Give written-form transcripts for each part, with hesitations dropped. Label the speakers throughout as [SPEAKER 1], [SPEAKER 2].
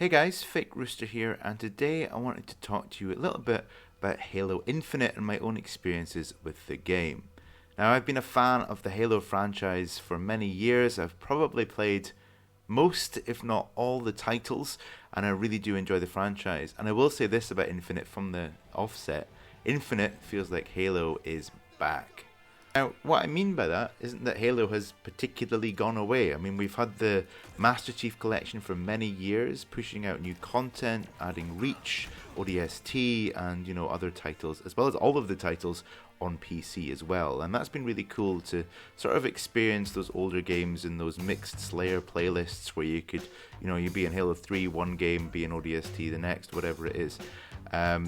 [SPEAKER 1] Hey guys, Fake Rooster here, and today I wanted to talk to you a little bit about Halo Infinite and my own experiences with the game. Now, I've been a fan of the Halo franchise for many years. I've probably played most, if not all, the titles, and I really do enjoy the franchise. And I will say this about Infinite from the offset: Infinite feels like Halo is back. Now, what I mean by that isn't that Halo has particularly gone away. I mean, we've had the Master Chief Collection for many years, pushing out new content, adding Reach, ODST, and, other titles, as well as all of the titles on PC as well. And that's been really cool to sort of experience those older games in those mixed Slayer playlists where you could, you'd be in Halo 3 one game, be in ODST the next, whatever it is.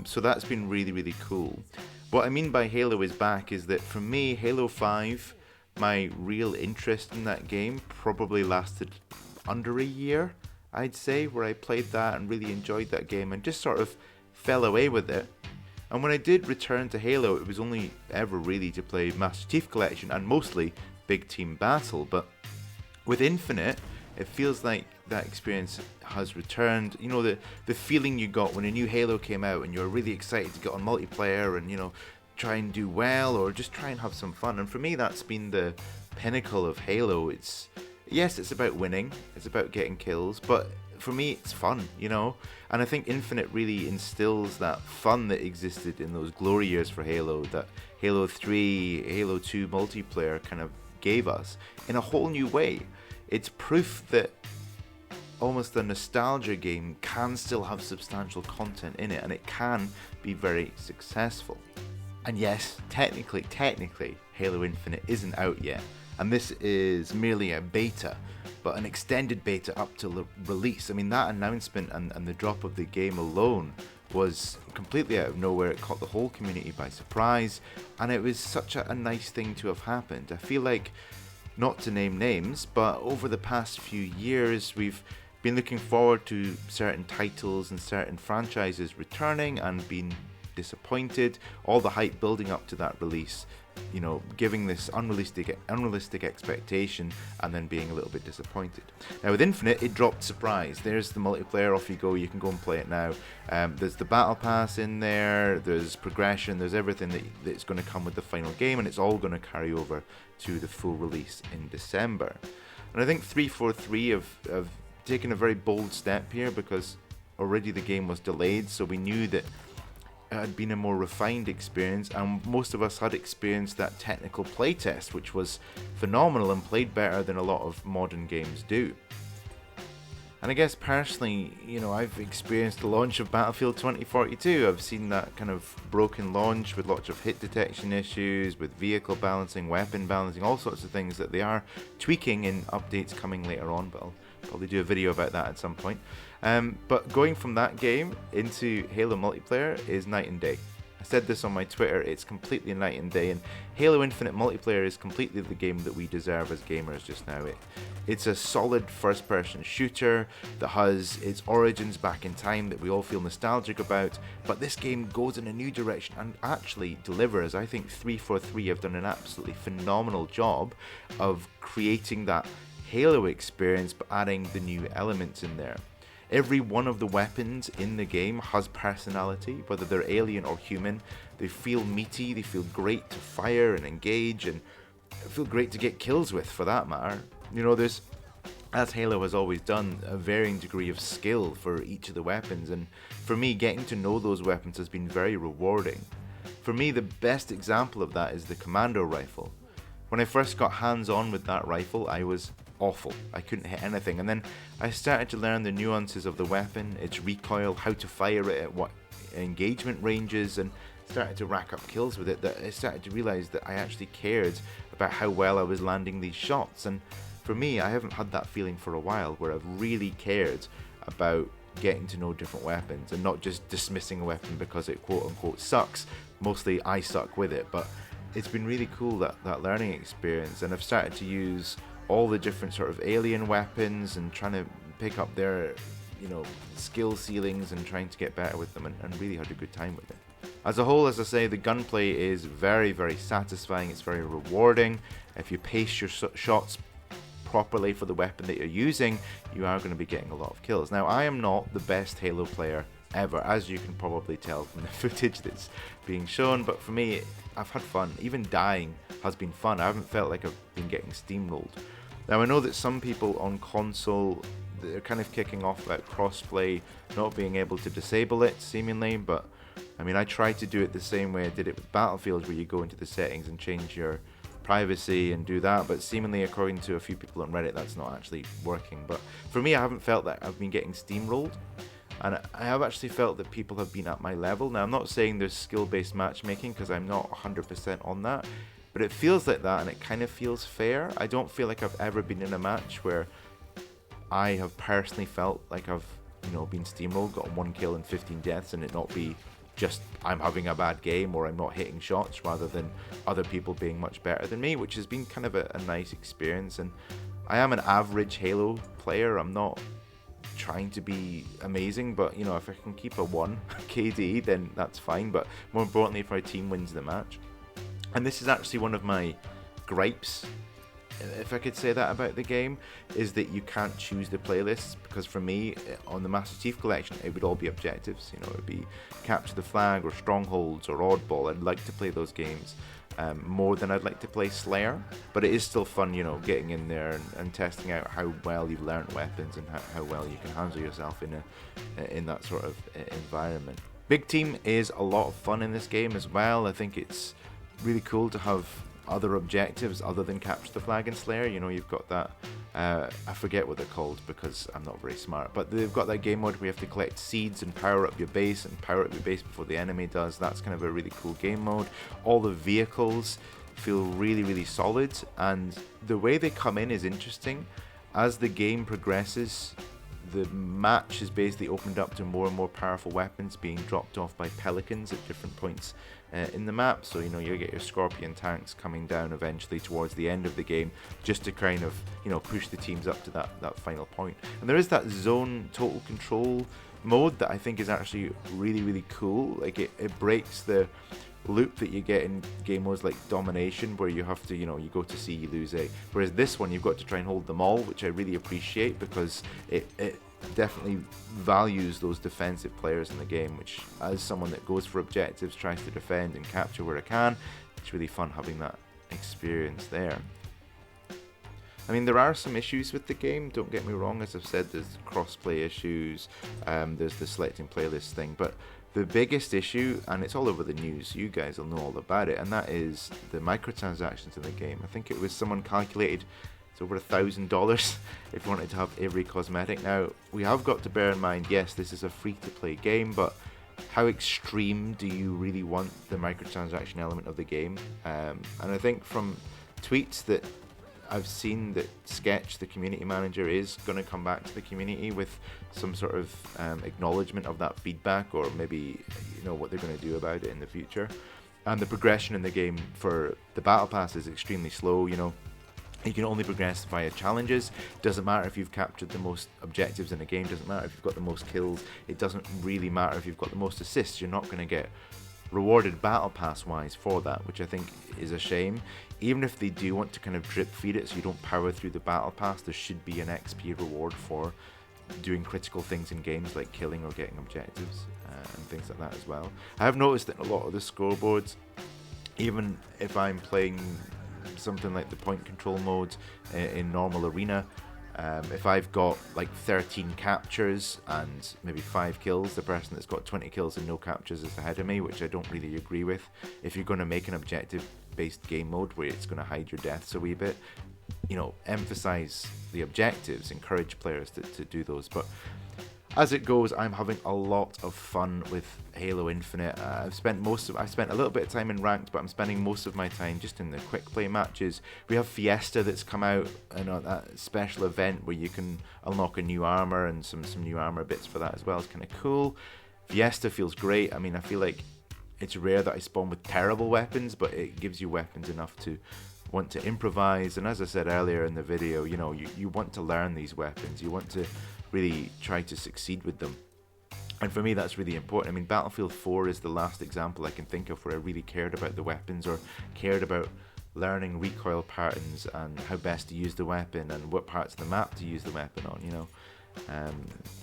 [SPEAKER 1] So that's been really, really cool. What I mean by Halo is back is that for me, Halo 5, my real interest in that game probably lasted under a year, I'd say, where I played that and really enjoyed that game and just sort of fell away with it. And when I did return to Halo, it was only ever really to play Master Chief Collection and mostly Big Team Battle. But with Infinite, it feels like that experience has returned. The feeling you got when a new Halo came out and you're really excited to get on multiplayer and, try and do well or just try and have some fun. And for me, that's been the pinnacle of Halo. It's about winning, it's about getting kills, but for me, it's fun, And I think Infinite really instills that fun that existed in those glory years for Halo, that Halo 3, Halo 2 multiplayer kind of gave us in a whole new way. It's proof that almost a nostalgia game can still have substantial content in it, and it can be very successful. And yes, technically, Halo Infinite isn't out yet, and this is merely a beta, but an extended beta up to release. I mean, that announcement and the drop of the game alone was completely out of nowhere. It caught the whole community by surprise, and it was such a nice thing to have happened. I feel like, not to name names, but over the past few years, we've been looking forward to certain titles and certain franchises returning and being disappointed. All the hype building up to that release, giving this unrealistic expectation and then being a little bit disappointed. Now with Infinite, it dropped surprise. There's the multiplayer, off you go, you can go and play it now. There's the battle pass in there, there's progression, there's everything that's going to come with the final game, and it's all going to carry over to the full release in December. And I think 343 have taken a very bold step here, because already the game was delayed, so we knew that it had been a more refined experience, and most of us had experienced that technical playtest, which was phenomenal and played better than a lot of modern games do. And I guess personally, I've experienced the launch of Battlefield 2042. I've seen that kind of broken launch with lots of hit detection issues, with vehicle balancing, weapon balancing, all sorts of things that they are tweaking in updates coming later on, but I'll probably do a video about that at some point. But going from that game into Halo multiplayer is night and day. I said this on my Twitter, it's completely night and day, and Halo Infinite multiplayer is completely the game that we deserve as gamers just now. It's a solid first-person shooter that has its origins back in time that we all feel nostalgic about, but this game goes in a new direction and actually delivers. I think 343 have done an absolutely phenomenal job of creating that Halo experience, but adding the new elements in there. Every one of the weapons in the game has personality, whether they're alien or human. They feel meaty, they feel great to fire and engage, and feel great to get kills with, for that matter. There's, as Halo has always done, a varying degree of skill for each of the weapons, and for me, getting to know those weapons has been very rewarding. For me, the best example of that is the Commando rifle. When I first got hands-on with that rifle, I was awful. I couldn't hit anything, and then I started to learn the nuances of the weapon, its recoil, how to fire it at what engagement ranges, and started to rack up kills with it, that I started to realize that I actually cared about how well I was landing these shots. And for me, I haven't had that feeling for a while, where I've really cared about getting to know different weapons and not just dismissing a weapon because it quote unquote sucks. Mostly I suck with it, but it's been really cool, that learning experience, and I've started to use all the different sort of alien weapons and trying to pick up their, skill ceilings and trying to get better with them, and really had a good time with it. As a whole, as I say, the gunplay is very, very satisfying. It's very rewarding. If you pace your shots properly for the weapon that you're using, you are going to be getting a lot of kills. Now, I am not the best Halo player ever, as you can probably tell from the footage that's being shown, but for me, I've had fun. Even dying has been fun. I haven't felt like I've been getting steamrolled. Now, I know that some people on console, they're kind of kicking off about crossplay, not being able to disable it, seemingly, but I mean, I tried to do it the same way I did it with Battlefield, where you go into the settings and change your privacy and do that, but seemingly, according to a few people on Reddit, that's not actually working. But for me, I haven't felt that I've been getting steamrolled, and I have actually felt that people have been at my level. Now, I'm not saying there's skill-based matchmaking, because I'm not 100% on that, but it feels like that, and it kind of feels fair. I don't feel like I've ever been in a match where I have personally felt like I've, been steamrolled, gotten 1 kill and 15 deaths, and it not be just I'm having a bad game or I'm not hitting shots, rather than other people being much better than me, which has been kind of a nice experience. And I am an average Halo player. I'm not trying to be amazing, but if I can keep a 1 KD, then that's fine. But more importantly, if our team wins the match. And this is actually one of my gripes, if I could say that, about the game, is that you can't choose the playlists, because for me, on the Master Chief Collection, it would all be objectives. It would be Capture the Flag or Strongholds or Oddball. I'd like to play those games more than I'd like to play Slayer, but it is still fun, getting in there and testing out how well you've learned weapons and how well you can handle yourself in that sort of environment. Big Team is a lot of fun in this game as well. I think it's really cool to have other objectives other than Capture the Flag and Slayer. You've got that, I forget what they're called because I'm not very smart, but they've got that game mode where you have to collect seeds and power up your base before the enemy does. That's kind of a really cool game mode. All the vehicles feel really, really solid, and the way they come in is interesting. As the game progresses, the match is basically opened up to more and more powerful weapons being dropped off by pelicans at different points in the map. So you get your Scorpion tanks coming down eventually towards the end of the game, just to kind of push the teams up to that final point. And there is that zone total control mode that I think is actually really, really cool. Like it breaks the loop that you get in game modes like Domination, where you have to, you go to C, you lose A. Whereas this one, you've got to try and hold them all, which I really appreciate, because it definitely values those defensive players in the game, which, as someone that goes for objectives, tries to defend and capture where I can, it's really fun having that experience there. I mean, there are some issues with the game, don't get me wrong. As I've said, there's cross-play issues, there's the selecting playlist thing, but the biggest issue, and it's all over the news, you guys will know all about it, and that is the microtransactions in the game. I think it was someone calculated it's over $1,000 if you wanted to have every cosmetic. Now, we have got to bear in mind, yes, this is a free-to-play game, but how extreme do you really want the microtransaction element of the game? And I think from tweets that I've seen, that Sketch, the community manager, is going to come back to the community with some sort of acknowledgement of that feedback, or maybe what they're going to do about it in the future. And the progression in the game for the battle pass is extremely slow. You can only progress via challenges. Doesn't matter if you've captured the most objectives in a game. Doesn't matter if you've got the most kills. It doesn't really matter if you've got the most assists. You're not going to get rewarded battle pass wise for that, which I think is a shame. Even if they do want to kind of drip feed it so you don't power through the battle pass, there should be an XP reward for doing critical things in games like killing or getting objectives and things like that as well. I have noticed that in a lot of the scoreboards, even if I'm playing something like the point control mode in normal arena, if I've got like 13 captures and maybe 5 kills, the person that's got 20 kills and no captures is ahead of me, which I don't really agree with. If you're going to make an objective based game mode where it's going to hide your deaths a wee bit, emphasize the objectives, encourage players to do those. But as it goes, I'm having a lot of fun with Halo Infinite. I've spent a little bit of time in ranked, but I'm spending most of my time just in the quick play matches. We have Fiesta that's come out, that special event where you can unlock a new armor and some new armor bits for that as well. It's kind of cool. Fiesta feels great. I mean, I feel like it's rare that I spawn with terrible weapons, but it gives you weapons enough to want to improvise. And as I said earlier in the video, you want to learn these weapons. You want to really try to succeed with them. And for me, that's really important. I mean, Battlefield 4 is the last example I can think of where I really cared about the weapons or cared about learning recoil patterns and how best to use the weapon and what parts of the map to use the weapon on, you know.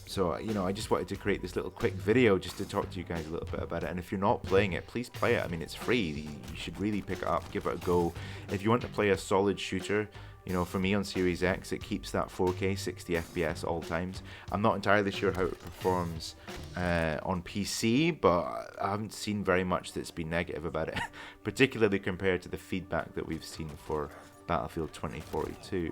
[SPEAKER 1] So, you know, I just wanted to create this little quick video just to talk to you guys a little bit about it. And if you're not playing it, please play it. I mean, it's free. You should really pick it up, give it a go. If you want to play a solid shooter, you know, for me on Series X, it keeps that 4K 60 FPS all times. I'm not entirely sure how it performs on PC, but I haven't seen very much that's been negative about it, particularly compared to the feedback that we've seen for Battlefield 2042.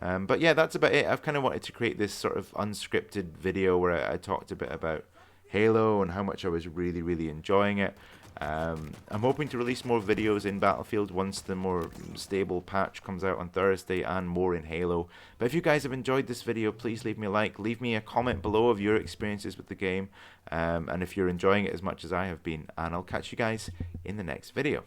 [SPEAKER 1] But yeah, that's about it. I've kind of wanted to create this sort of unscripted video where I talked a bit about Halo and how much I was really, really enjoying it. I'm hoping to release more videos in Battlefield once the more stable patch comes out on Thursday, and more in Halo. But if you guys have enjoyed this video, please leave me a like, leave me a comment below of your experiences with the game, and if you're enjoying it as much as I have been, and I'll catch you guys in the next video.